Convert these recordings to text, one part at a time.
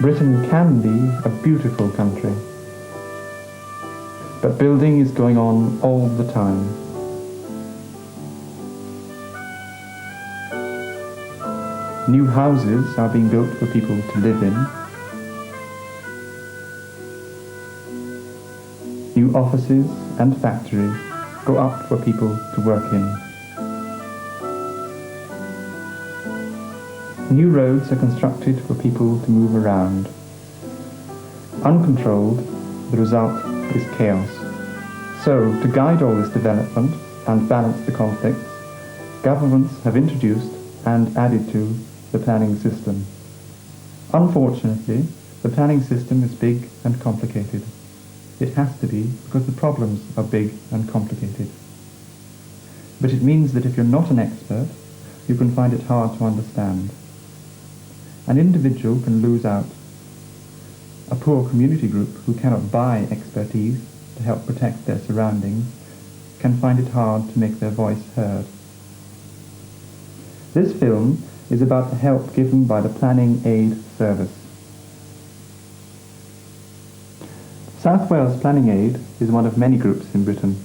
Britain can be a beautiful country, but building is going on all the time. New houses are being built for people to live in. New offices and factories go up for people to work in. New roads are constructed for people to move around. Uncontrolled, the result is chaos. So, to guide all this development and balance the conflicts, governments have introduced and added to the planning system. Unfortunately, the planning system is big and complicated. It has to be because the problems are big and complicated. But it means that if you're not an expert, you can find it hard to understand. An individual can lose out. A poor community group who cannot buy expertise to help protect their surroundings can find it hard to make their voice heard. This film is about the help given by the Planning Aid Service. South Wales Planning Aid is one of many groups in Britain.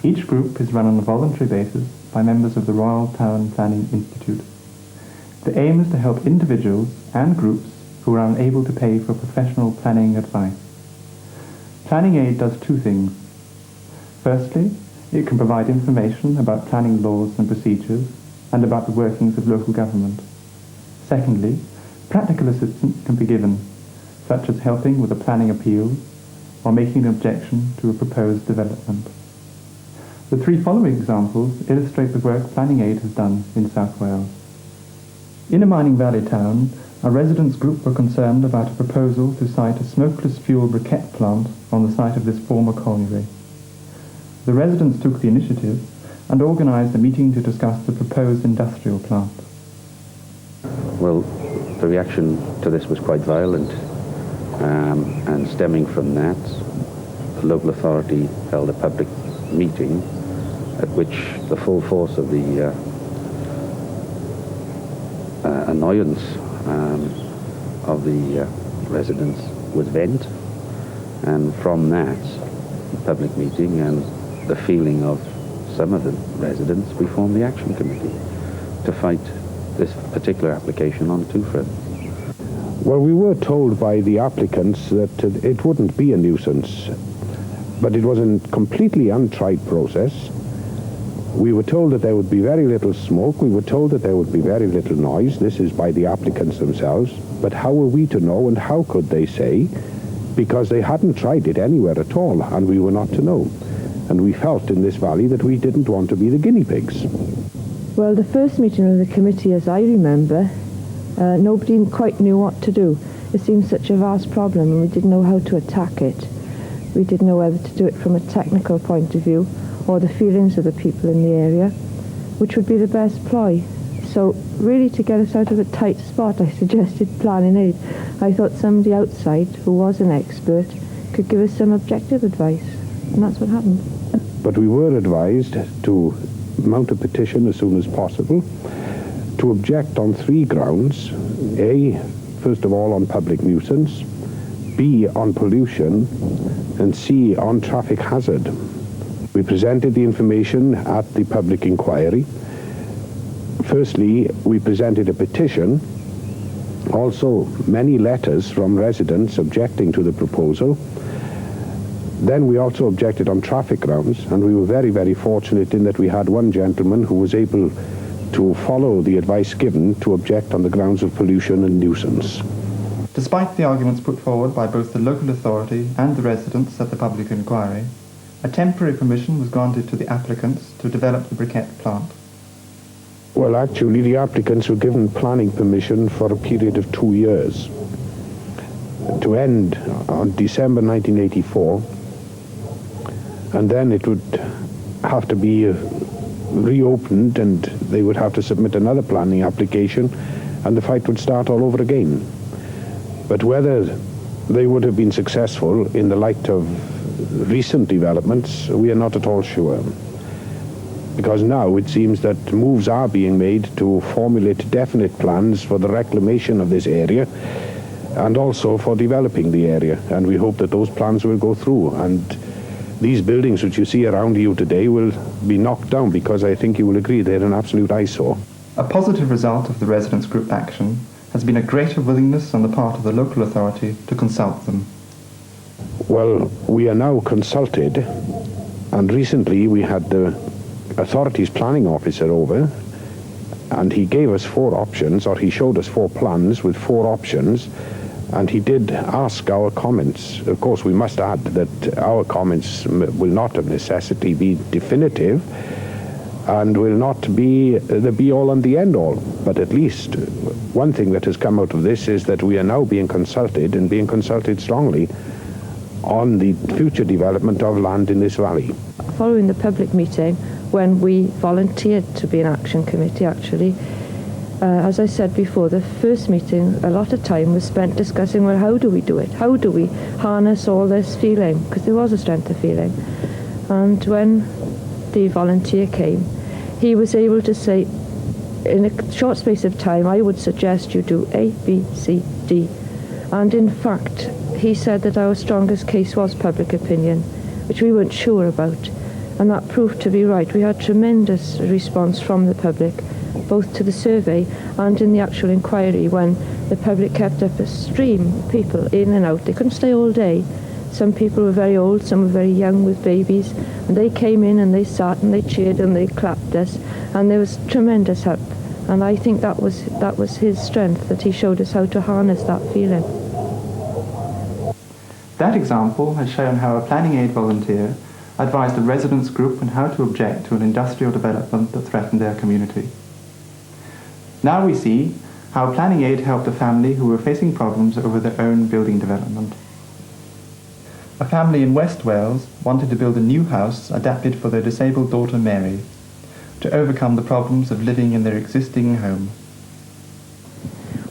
Each group is run on a voluntary basis by members of the Royal Town Planning Institute. The aim is to help individuals and groups who are unable to pay for professional planning advice. Planning Aid does two things. Firstly, it can provide information about planning laws and procedures and about the workings of local government. Secondly, practical assistance can be given, such as helping with a planning appeal or making an objection to a proposed development. The three following examples illustrate the work Planning Aid has done in South Wales. In a mining valley town, a residents' group were concerned about a proposal to site a smokeless fuel briquette plant on the site of this former colliery. The residents took the initiative and organised a meeting to discuss the proposed industrial plant. Well, the reaction to this was quite violent, and stemming from that, the local authority held a public meeting at which the full force of the annoyance of the residents was vent, and from that public meeting and the feeling of some of the residents, we formed the Action Committee to fight this particular application on two fronts. Well, we were told by the applicants that it wouldn't be a nuisance, but it was a completely untried process. We were told that there would be very little smoke. We were told that there would be very little noise. This is by the applicants themselves. But how were we to know, and how could they say? Because they hadn't tried it anywhere at all, and we were not to know. And we felt in this valley that we didn't want to be the guinea pigs. Well, the first meeting of the committee, as I remember, nobody quite knew what to do. It seemed such a vast problem, and we didn't know how to attack it. We didn't know whether to do it from a technical point of view or the feelings of the people in the area, which would be the best ploy. So really, to get us out of a tight spot, I suggested Planning Aid. I thought somebody outside who was an expert could give us some objective advice, and that's what happened. But we were advised to mount a petition as soon as possible, to object on three grounds. A, first of all, on public nuisance, B, on pollution, and C, on traffic hazard. We presented the information at the public inquiry. Firstly, we presented a petition, also many letters from residents objecting to the proposal. Then we also objected on traffic grounds, and we were very, very fortunate in that we had one gentleman who was able to follow the advice given to object on the grounds of pollution and nuisance. Despite the arguments put forward by both the local authority and the residents at the public inquiry, a temporary permission was granted to the applicants to develop the briquette plant. Well, actually, the applicants were given planning permission for a period of 2 years to end on December 1984, and then it would have to be reopened, and they would have to submit another planning application, and the fight would start all over again. But whether they would have been successful in the light of recent developments, we are not at all sure. Because now it seems that moves are being made to formulate definite plans for the reclamation of this area, and also for developing the area. And we hope that those plans will go through. And these buildings which you see around you today will be knocked down, because I think you will agree they're an absolute eyesore. A positive result of the residents' group action has been a greater willingness on the part of the local authority to consult them. Well, we are now consulted, and recently we had the authorities planning officer over, and he gave us 4 options, or he showed us 4 plans with 4 options, and he did ask our comments. Of course, we must add that our comments will not of necessity be definitive and will not be the be-all and the end-all. But at least one thing that has come out of this is that we are now being consulted, and being consulted strongly, on the future development of land in this valley. Following the public meeting, when we volunteered to be an action committee, actually, as I said before, the first meeting, a lot of time was spent discussing, well, how do we do it? How do we harness all this feeling? Because there was a strength of feeling. And when the volunteer came, he was able to say, in a short space of time, I would suggest you do A, B, C, D. And in fact, he said that our strongest case was public opinion, which we weren't sure about. And that proved to be right. We had tremendous response from the public, both to the survey and in the actual inquiry, when the public kept up a stream of people in and out. They couldn't stay all day. Some people were very old, some were very young with babies, and they came in and they sat and they cheered and they clapped us, and there was tremendous help. And I think that was his strength, that he showed us how to harness that feeling. That example has shown how a planning aid volunteer advised the residents group on how to object to an industrial development that threatened their community. Now we see how planning aid helped a family who were facing problems over their own building development. A family in West Wales wanted to build a new house adapted for their disabled daughter Mary, to overcome the problems of living in their existing home.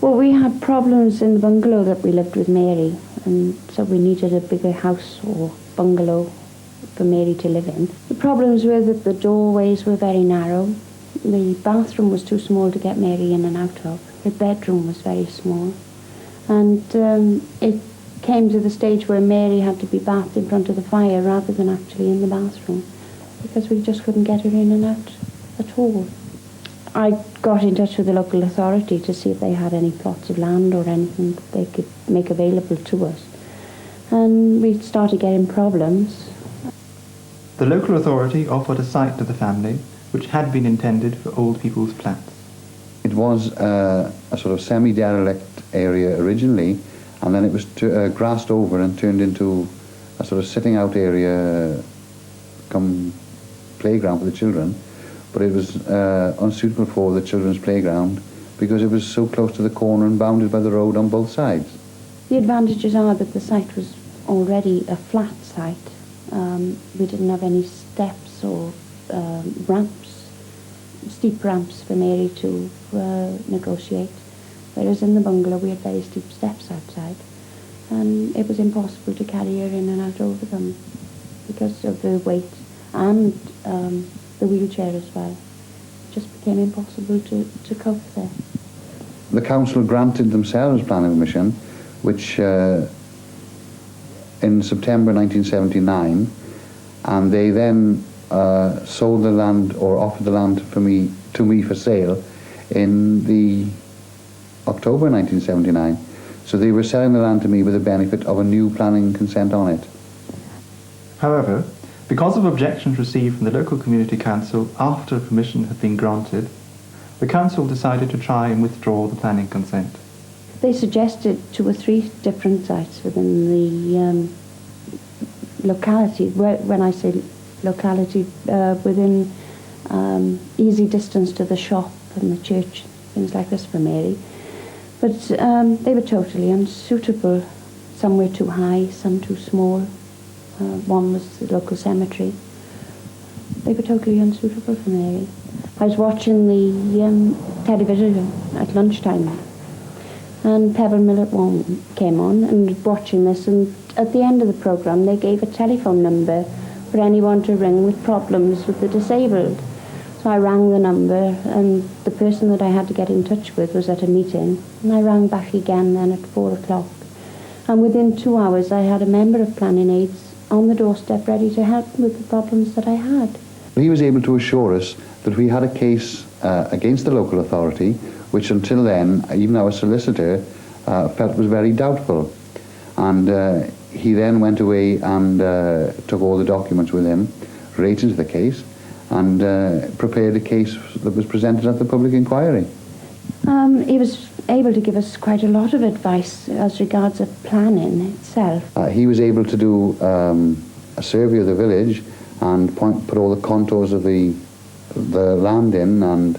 Well, we had problems in the bungalow that we lived with Mary, and so we needed a bigger house or bungalow for Mary to live in. The problems were that the doorways were very narrow. The bathroom was too small to get Mary in and out of. Her bedroom was very small. And it came to the stage where Mary had to be bathed in front of the fire rather than actually in the bathroom, because we just couldn't get her in and out at all. I got in touch with the local authority to see if they had any plots of land or anything that they could make available to us. And we started getting problems. The local authority offered a site to the family which had been intended for old people's flats. It was a sort of semi-derelict area originally, and then it was grassed over and turned into a sort of sitting out area, come playground for the children. But it was unsuitable for the children's playground because it was so close to the corner and bounded by the road on both sides. The advantages are that the site was already a flat site. We didn't have any steps or ramps, steep ramps for Mary to negotiate, whereas in the bungalow we had very steep steps outside, and it was impossible to carry her in and out over them because of the weight and the wheelchair as well. It just became impossible to cope there. The council granted themselves planning permission, which in September 1979, and they then sold the land or offered the land to me for sale in the October 1979. So they were selling the land to me with the benefit of a new planning consent on it. However, because of objections received from the local community council after permission had been granted, the council decided to try and withdraw the planning consent. They suggested 2 or 3 different sites within the locality. When I say locality, within easy distance to the shop and the church, things like this for Mary. But they were totally unsuitable. Some were too high, some too small. One was the local cemetery. They were totally unsuitable for Mary. I was watching the television at lunchtime, and Pebble Mill at 1 came on, and watching this, and at the end of the programme they gave a telephone number for anyone to ring with problems with the disabled. So So I rang the number, and the person that I had to get in touch with was at a meeting, and I rang back again then at 4 o'clock. And within 2 hours I had a member of Planning Aids on the doorstep ready to help with the problems that I had. He was able to assure us that we had a case against the local authority, which until then, even our solicitor felt was very doubtful. And he then went away and took all the documents with him relating to the case and prepared a case that was presented at the public inquiry. He was able to give us quite a lot of advice as regards the planning itself. He was able to do a survey of the village and put all the contours of the land in and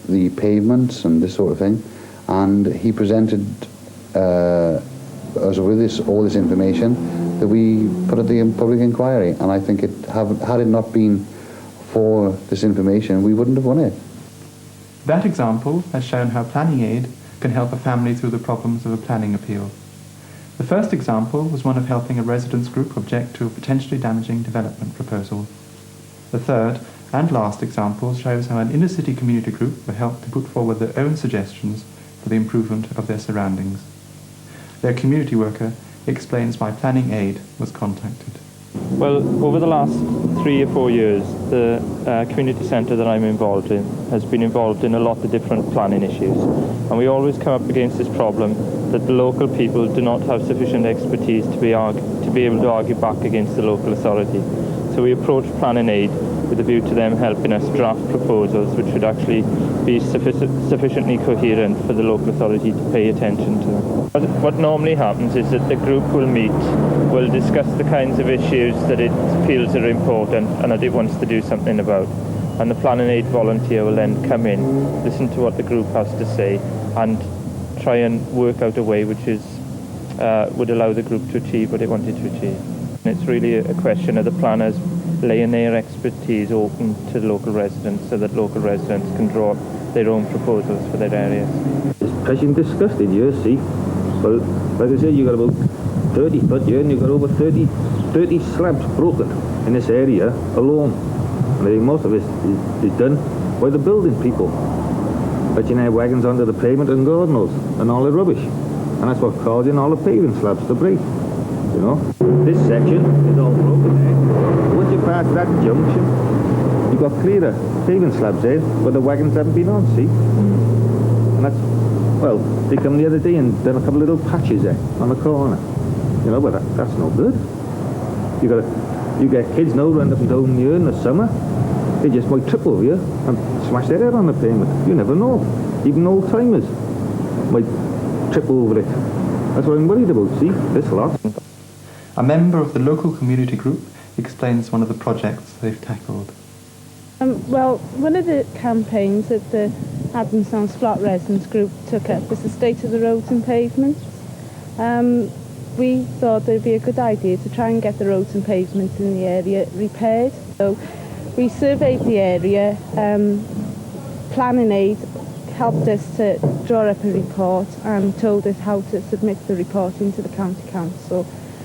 the pavements and this sort of thing. And he presented us with all this information that we put at the public inquiry. And I think had it not been for this information, we wouldn't have won it. That example has shown how Planning Aid can help a family through the problems of a planning appeal. The first example was one of helping a residents' group object to a potentially damaging development proposal. The third and last example shows how an inner-city community group were helped to put forward their own suggestions for the improvement of their surroundings. Their community worker explains why Planning Aid was contacted. Well, over the last 3 or 4 years, the community centre that I'm involved in has been involved in a lot of different planning issues. And we always come up against this problem that the local people do not have sufficient expertise to be able to argue back against the local authority. So we approached Planning Aid with a view to them helping us draft proposals which would actually be sufficiently coherent for the local authority to pay attention to them. What normally happens is that the group will meet, will discuss the kinds of issues that it feels are important and that it wants to do something about. And the Planning Aid volunteer will then come in, listen to what the group has to say and try and work out a way which would allow the group to achieve what it wanted to achieve. And it's really a question of the planners laying their expertise open to the local residents so that local residents can draw up their own proposals for their areas. It's pressing disgusting, you see. Well, like I said, you've got about 30 foot here and you've got over 30 slabs broken in this area alone. And I think most of it is done by the building people. But you know, wagons under the pavement and God knows, and all the rubbish. And that's what causing all the paving slabs to break. You know, this section is all broken there. Once you pass that junction, you've got clearer paving slabs there, but the wagons haven't been on, see? And that's, well, they come the other day and done a couple of little patches there on the corner. You know, but that's no good. You get kids now running up and down here in the summer, they just might trip over you and smash their head on the pavement. You never know. Even old-timers might trip over it. That's what I'm worried about, see, this lot. A member of the local community group explains one of the projects they've tackled. Well, one of the campaigns that the Adamstown Splot Residents Group took up was the state of the roads and pavements. We thought it would be a good idea to try and get the roads and pavements in the area repaired. So we surveyed the area. Planning Aid helped us to draw up a report and told us how to submit the report into the county council.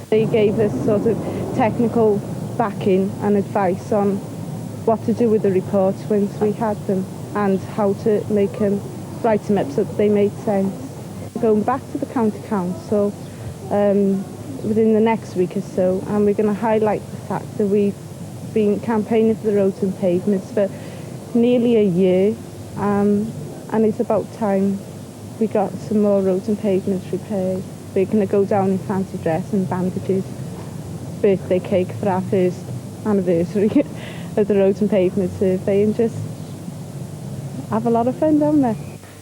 They gave us sort of technical backing and advice on what to do with the reports once we had them and how to write them up so that they made sense. Going back to the county council within the next week or so, and we're going to highlight the fact that we've been campaigning for the roads and pavements for nearly a year, and it's about time we got some more roads and pavements repaired. We're going to go down in fancy dress and bandages, birthday cake for our first anniversary of the roads and pavement survey, and just have a lot of fun down there.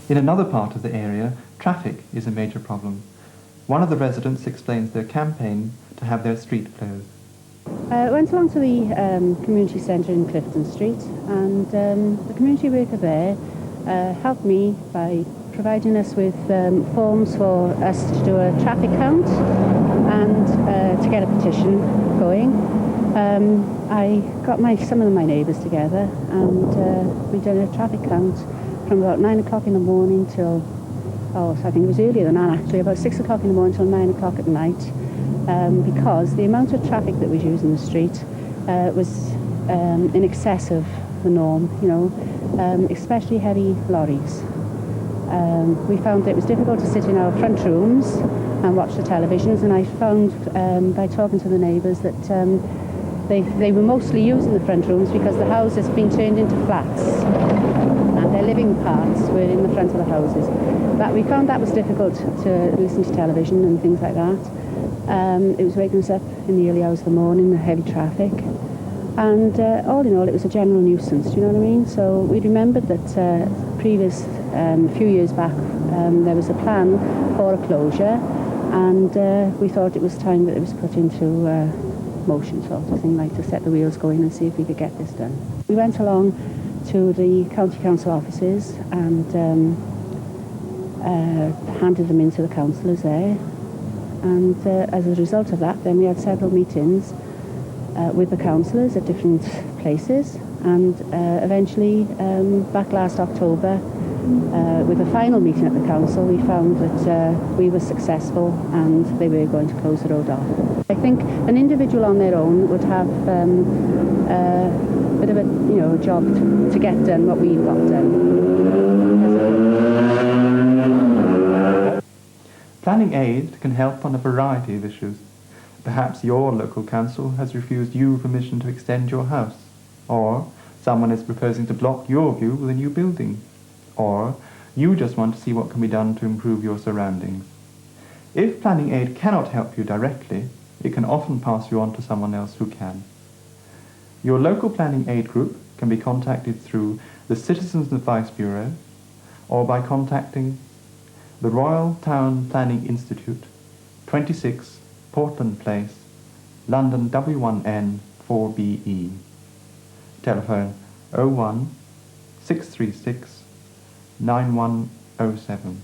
In another part of the area, traffic is a major problem. One of the residents explains their campaign to have their street closed. I went along to the community centre in Clifton Street, and the community worker there helped me by providing us with forms for us to do a traffic count and to get a petition going. I got some of my neighbours together, and we did a traffic count from about 9 o'clock in the morning till, I think it was earlier than that actually, about 6 o'clock in the morning till 9 o'clock at night, because the amount of traffic that was using the street was in excess of the norm, you know, especially heavy lorries. We found that it was difficult to sit in our front rooms and watch the televisions, and I found by talking to the neighbours that they were mostly using the front rooms because the house has been turned into flats and their living parts were in the front of the houses. But we found that was difficult to listen to television and things like that. It was waking us up in the early hours of the morning, the heavy traffic. And all in all, it was a general nuisance, do you know what I mean? So we remembered that a few years back, there was a plan for a closure, and we thought it was time that it was put into motion, sort of thing, like to set the wheels going and see if we could get this done. We went along to the county council offices and handed them into the councillors there, and as a result of that, then we had several meetings with the councillors at different places, and eventually, back last October, with the final meeting at the council, we found that we were successful and they were going to close the road off. I think an individual on their own would have a bit of a job to get done what we've got done. Planning aid can help on a variety of issues. Perhaps your local council has refused you permission to extend your house, or someone is proposing to block your view with a new building, or you just want to see what can be done to improve your surroundings. If planning aid cannot help you directly, it can often pass you on to someone else who can. Your local planning aid group can be contacted through the Citizens Advice Bureau or by contacting the Royal Town Planning Institute, 26 Portland Place, London W1N 4BE. Telephone 01 636 9107.